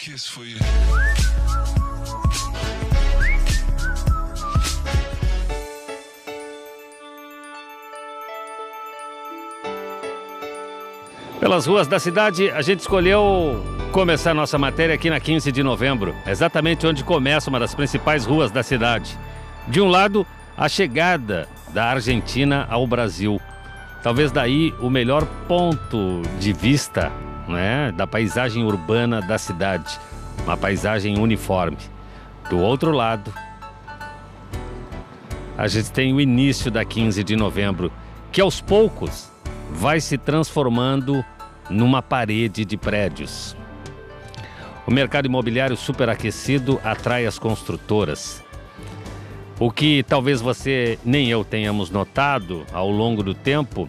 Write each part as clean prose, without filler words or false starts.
kiss for you. Pelas ruas da cidade, a gente escolheu começar nossa matéria aqui na 15 de novembro, exatamente onde começa uma das principais ruas da cidade. De um lado, a chegada da Argentina ao Brasil. Talvez daí o melhor ponto de vista, né, da paisagem urbana da cidade. Uma paisagem uniforme. Do outro lado, a gente tem o início da 15 de novembro, que aos poucos vai se transformando numa parede de prédios. O mercado imobiliário superaquecido atrai as construtoras. O que talvez você nem eu tenhamos notado ao longo do tempo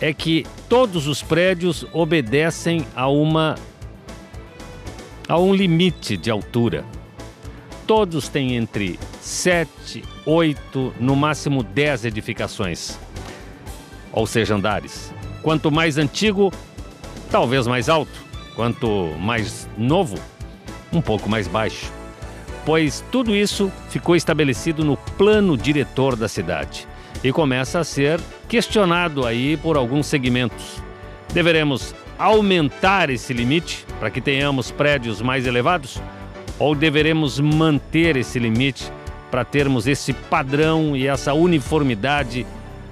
é que todos os prédios obedecem a um limite de altura. Todos têm entre 7, 8, no máximo 10 edificações, ou seja, andares. Quanto mais antigo, talvez mais alto. Quanto mais novo, um pouco mais baixo. Pois tudo isso ficou estabelecido no plano diretor da cidade e começa a ser questionado aí por alguns segmentos. Deveremos aumentar esse limite para que tenhamos prédios mais elevados? Ou deveremos manter esse limite para termos esse padrão e essa uniformidade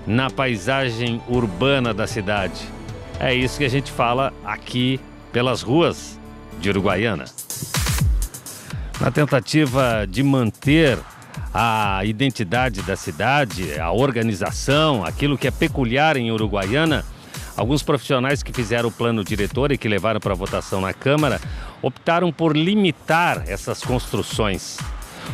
na paisagem urbana da cidade? É isso que a gente fala aqui pelas ruas de Uruguaiana. Na tentativa de manter a identidade da cidade, a organização, aquilo que é peculiar em Uruguaiana, alguns profissionais que fizeram o plano diretor e que levaram para votação na Câmara optaram por limitar essas construções.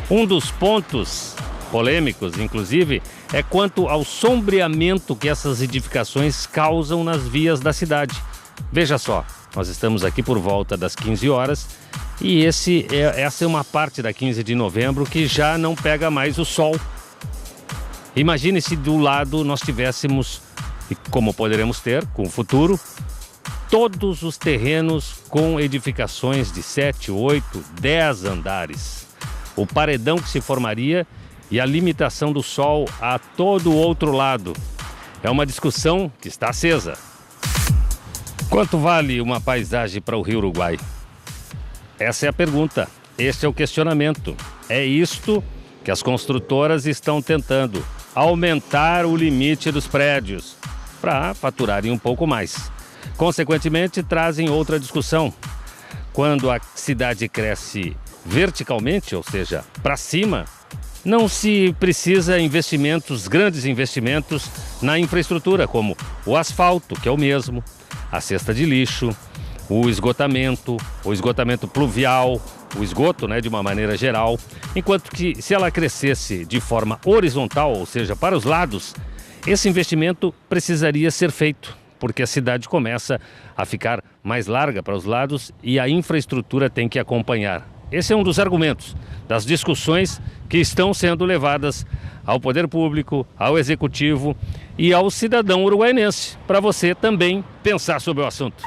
Um dos pontos polêmicos, inclusive, é quanto ao sombreamento que essas edificações causam nas vias da cidade. Veja só, nós estamos aqui por volta das 15 horas e essa é uma parte da 15 de novembro que já não pega mais o sol. Imagine se do lado nós tivéssemos, e como poderemos ter com o futuro, todos os terrenos com edificações de 7, 8, 10 andares. O paredão que se formaria e a limitação do sol a todo o outro lado. É uma discussão que está acesa. Quanto vale uma paisagem para o Rio Uruguai? Essa é a pergunta, este é o questionamento. É isto que as construtoras estão tentando, aumentar o limite dos prédios para faturarem um pouco mais. Consequentemente, trazem outra discussão. Quando a cidade cresce verticalmente, ou seja, para cima, não se precisa grandes investimentos na infraestrutura, como o asfalto, que é o mesmo, a cesta de lixo, o esgotamento pluvial, o esgoto, né, de uma maneira geral. Enquanto que se ela crescesse de forma horizontal, ou seja, para os lados, esse investimento precisaria ser feito, porque a cidade começa a ficar mais larga para os lados e a infraestrutura tem que acompanhar. Esse é um dos argumentos das discussões que estão sendo levadas ao poder público, ao executivo e ao cidadão uruguaiense, para você também pensar sobre o assunto.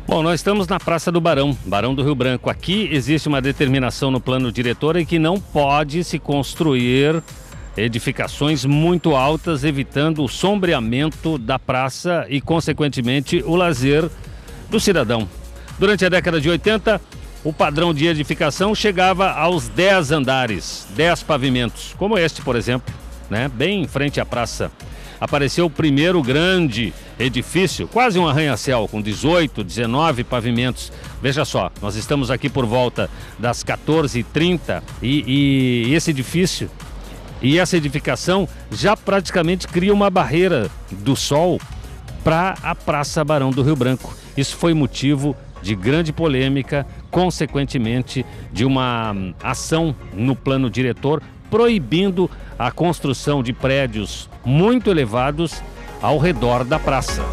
Bom, nós estamos na Praça do Barão do Rio Branco. Aqui existe uma determinação no plano diretor em que não pode se construir edificações muito altas, evitando o sombreamento da praça e, consequentemente, o lazer do cidadão. Durante a década de 80, o padrão de edificação chegava aos 10 andares, 10 pavimentos, como este, por exemplo, né? Bem em frente à praça. Apareceu o primeiro grande edifício, quase um arranha-céu, com 18, 19 pavimentos. Veja só, nós estamos aqui por volta das 14h30 e esse edifício e essa edificação já praticamente cria uma barreira do sol para a Praça Barão do Rio Branco. Isso foi motivo de grande polêmica, consequentemente de uma ação no plano diretor proibindo a construção de prédios muito elevados ao redor da praça.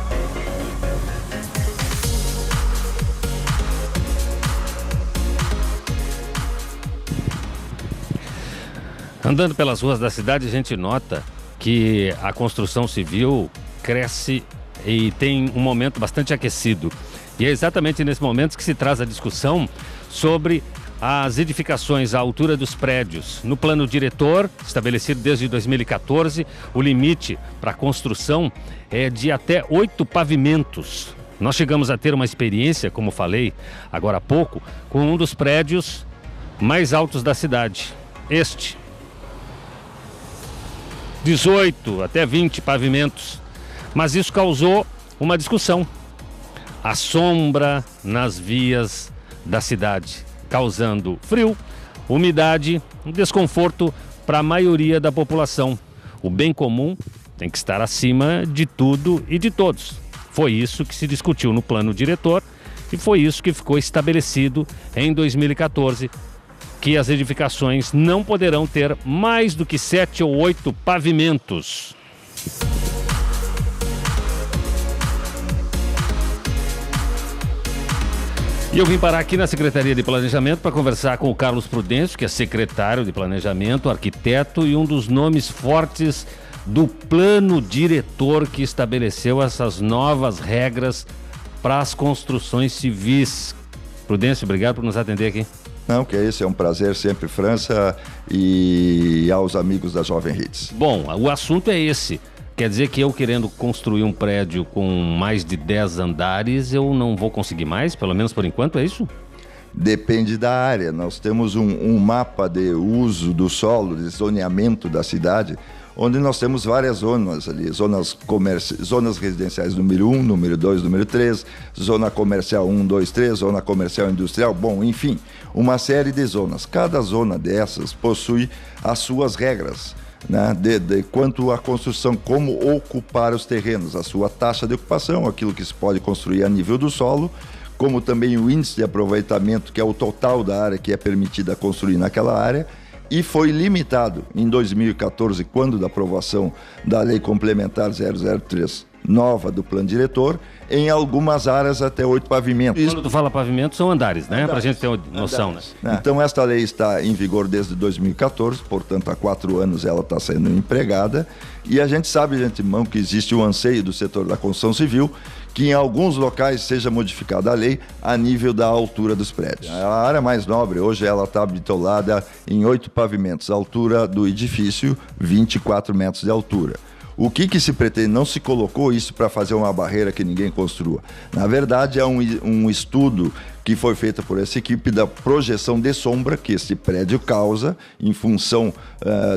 Andando pelas ruas da cidade, a gente nota que a construção civil cresce e tem um momento bastante aquecido. E é exatamente nesse momento que se traz a discussão sobre as edificações à altura dos prédios. No plano diretor, estabelecido desde 2014, o limite para a construção é de até 8 pavimentos. Nós chegamos a ter uma experiência, como falei agora há pouco, com um dos prédios mais altos da cidade. Este. 18 até 20 pavimentos. Mas isso causou uma discussão. A sombra nas vias da cidade, causando frio, umidade, desconforto para a maioria da população. O bem comum tem que estar acima de tudo e de todos. Foi isso que se discutiu no plano diretor e foi isso que ficou estabelecido em 2014, que as edificações não poderão ter mais do que 7 ou 8 pavimentos. E eu vim parar aqui na Secretaria de Planejamento para conversar com o Carlos Prudêncio, que é secretário de Planejamento, arquiteto e um dos nomes fortes do plano diretor que estabeleceu essas novas regras para as construções civis. Prudêncio, obrigado por nos atender aqui. Não, que é isso, é um prazer sempre, França, e aos amigos da Jovem Hits. Bom, o assunto é esse. Quer dizer que eu querendo construir um prédio com mais de 10 andares, eu não vou conseguir mais, pelo menos por enquanto, é isso? Depende da área. Nós temos um mapa de uso do solo, de zoneamento da cidade, onde nós temos várias zonas ali, zonas residenciais número 1, número 2, número 3, zona comercial 1, 2, 3, zona comercial industrial, bom, enfim, uma série de zonas. Cada zona dessas possui as suas regras, né, de quanto à construção, como ocupar os terrenos, a sua taxa de ocupação, aquilo que se pode construir a nível do solo, como também o índice de aproveitamento, que é o total da área que é permitida construir naquela área, e foi limitado em 2014, quando da aprovação da Lei Complementar 003, nova do Plano Diretor, em algumas áreas até 8 pavimentos. Quando tu fala pavimento, são andares, né? Para a gente ter uma noção, né? Então, esta lei está em vigor desde 2014, portanto, há 4 anos ela está sendo empregada, e a gente sabe de antemão que existe o anseio do setor da construção civil que em alguns locais seja modificada a lei a nível da altura dos prédios. A área mais nobre, hoje ela está bitolada em 8 pavimentos, a altura do edifício, 24 metros de altura. O que se pretende? Não se colocou isso para fazer uma barreira que ninguém construa. Na verdade, é um estudo que foi feito por essa equipe da projeção de sombra que esse prédio causa em função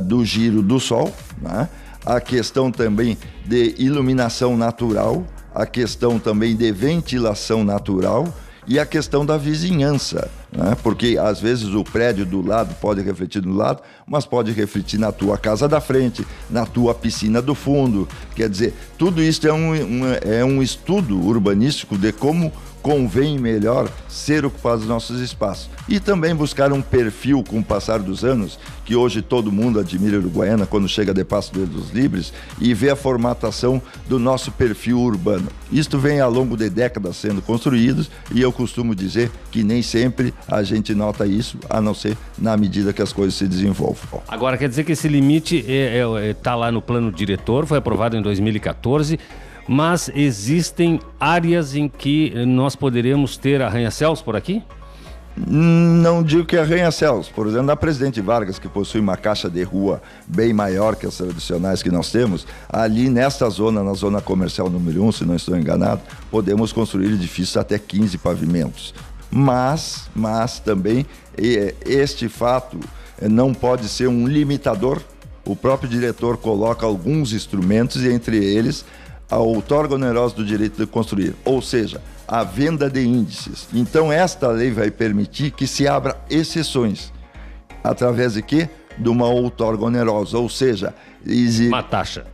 do giro do sol, né? A questão também de iluminação natural, a questão também de ventilação natural e a questão da vizinhança, né? Porque às vezes o prédio do lado pode refletir do lado, mas pode refletir na tua casa da frente, na tua piscina do fundo. Quer dizer, tudo isso é um estudo urbanístico de como convém melhor ser ocupados os nossos espaços. E também buscar um perfil com o passar dos anos, que hoje todo mundo admira a Uruguaiana quando chega de Passo dos Libres e vê a formatação do nosso perfil urbano. Isto vem ao longo de décadas sendo construídos e eu costumo dizer que nem sempre a gente nota isso, a não ser na medida que as coisas se desenvolvem. Agora, quer dizer que esse limite está lá no plano diretor, foi aprovado em 2014, mas existem áreas em que nós poderemos ter arranha-céus por aqui? Não digo que arranha-céus. Por exemplo, na Presidente Vargas, que possui uma caixa de rua bem maior que as tradicionais que nós temos, ali nesta zona, na zona comercial número 1, se não estou enganado, podemos construir edifícios até 15 pavimentos. Mas também este fato não pode ser um limitador. O próprio diretor coloca alguns instrumentos e entre eles a outorga onerosa do direito de construir, ou seja, a venda de índices. Então esta lei vai permitir que se abra exceções, através de quê? De uma outorga onerosa, ou seja... Uma taxa.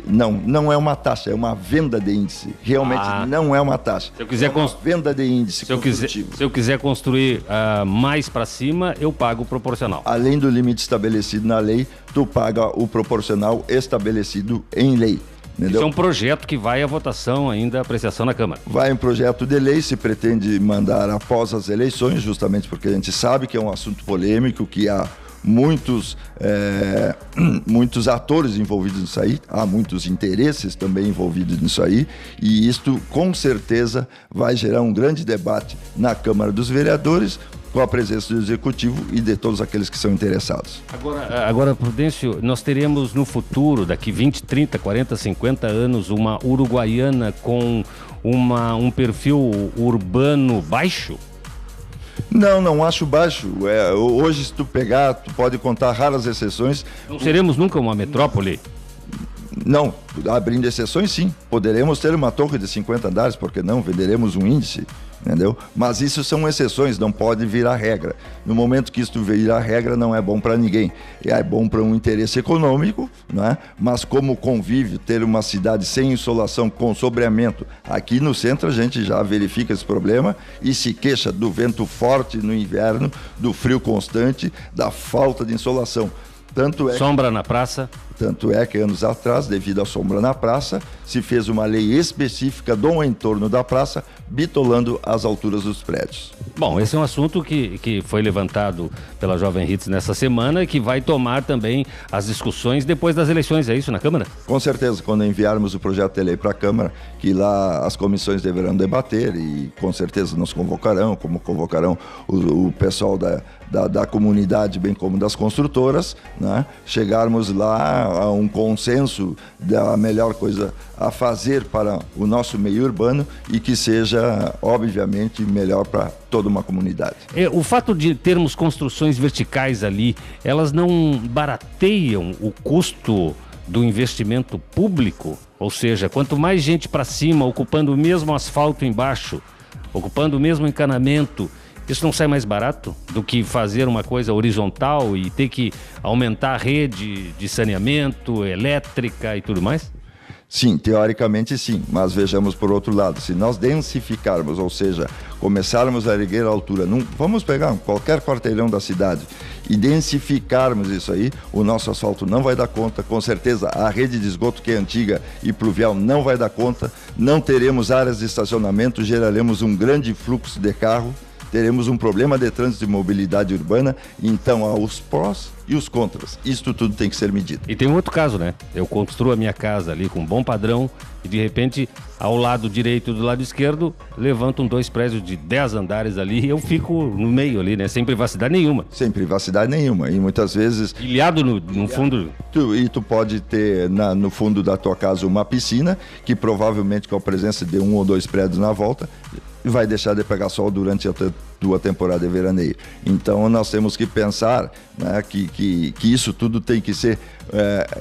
Não é uma taxa, é uma venda de índice. Realmente não é uma taxa. Se eu quiser venda de índice construtivo. Se eu quiser construir mais para cima, eu pago proporcional. Além do limite estabelecido na lei, tu paga o proporcional estabelecido em lei. Entendeu? Isso é um projeto que vai à votação ainda, à apreciação na Câmara. Vai um projeto de lei, se pretende mandar após as eleições, justamente porque a gente sabe que é um assunto polêmico, que há muitos atores envolvidos nisso aí, há muitos interesses também envolvidos nisso aí, e isto com certeza vai gerar um grande debate na Câmara dos Vereadores, com a presença do Executivo e de todos aqueles que são interessados. Agora, Prudêncio, nós teremos no futuro, daqui 20, 30, 40, 50 anos, uma Uruguaiana com um perfil urbano baixo? Não acho baixo. Hoje, se tu pegar, tu pode contar raras exceções. Não seremos nunca uma metrópole? Não, abrindo exceções, sim. Poderemos ter uma torre de 50 andares, porque não? Venderemos um índice, entendeu? Mas isso são exceções, não pode virar regra. No momento que isso virar regra, não é bom para ninguém. É bom para um interesse econômico, né? Mas como convívio, ter uma cidade sem insolação, com sombreamento, aqui no centro a gente já verifica esse problema e se queixa do vento forte no inverno, do frio constante, da falta de insolação. Sombra na praça? Tanto é que anos atrás, devido à sombra na praça, se fez uma lei específica do entorno da praça, bitolando as alturas dos prédios. Bom, esse é um assunto que foi levantado pela Jovem Hits nessa semana e que vai tomar também as discussões depois das eleições, é isso, na Câmara? Com certeza, quando enviarmos o projeto de lei para a Câmara, que lá as comissões deverão debater e com certeza nos convocarão, como convocarão o pessoal da comunidade, bem como das construtoras, né? Chegarmos lá a um consenso da melhor coisa a fazer para o nosso meio urbano e que seja, obviamente, melhor para toda uma comunidade. O fato de termos construções verticais ali, elas não barateiam o custo do investimento público? Ou seja, quanto mais gente para cima, ocupando o mesmo asfalto embaixo, ocupando o mesmo encanamento, isso não sai mais barato do que fazer uma coisa horizontal e ter que aumentar a rede de saneamento, elétrica e tudo mais? Sim, teoricamente sim, mas vejamos por outro lado, se nós densificarmos, ou seja, começarmos a erguer a altura, vamos pegar qualquer quarteirão da cidade e densificarmos isso aí, o nosso asfalto não vai dar conta, com certeza a rede de esgoto que é antiga e pluvial não vai dar conta, não teremos áreas de estacionamento, geraremos um grande fluxo de carro, teremos um problema de trânsito e mobilidade urbana, então há os prós e os contras. Isto tudo tem que ser medido. E tem um outro caso, né? Eu construo a minha casa ali com um bom padrão e de repente, ao lado direito e do lado esquerdo, levantam 2 prédios de 10 andares ali e eu fico no meio ali, né? Sem privacidade nenhuma. Sem privacidade nenhuma. E muitas vezes... Ilhado no fundo... Tu pode ter no fundo da tua casa uma piscina, que provavelmente com a presença de 1 ou 2 prédios na volta, vai deixar de pegar sol durante a tua temporada de veraneio. Então nós temos que pensar, né, que isso tudo tem que ser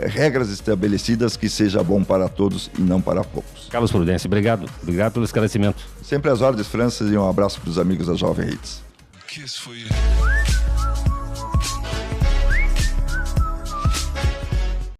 regras estabelecidas que seja bom para todos e não para poucos. Carlos Prudêncio, obrigado pelo esclarecimento. Sempre às ordens, Francis, e um abraço para os amigos da Jovem Hits.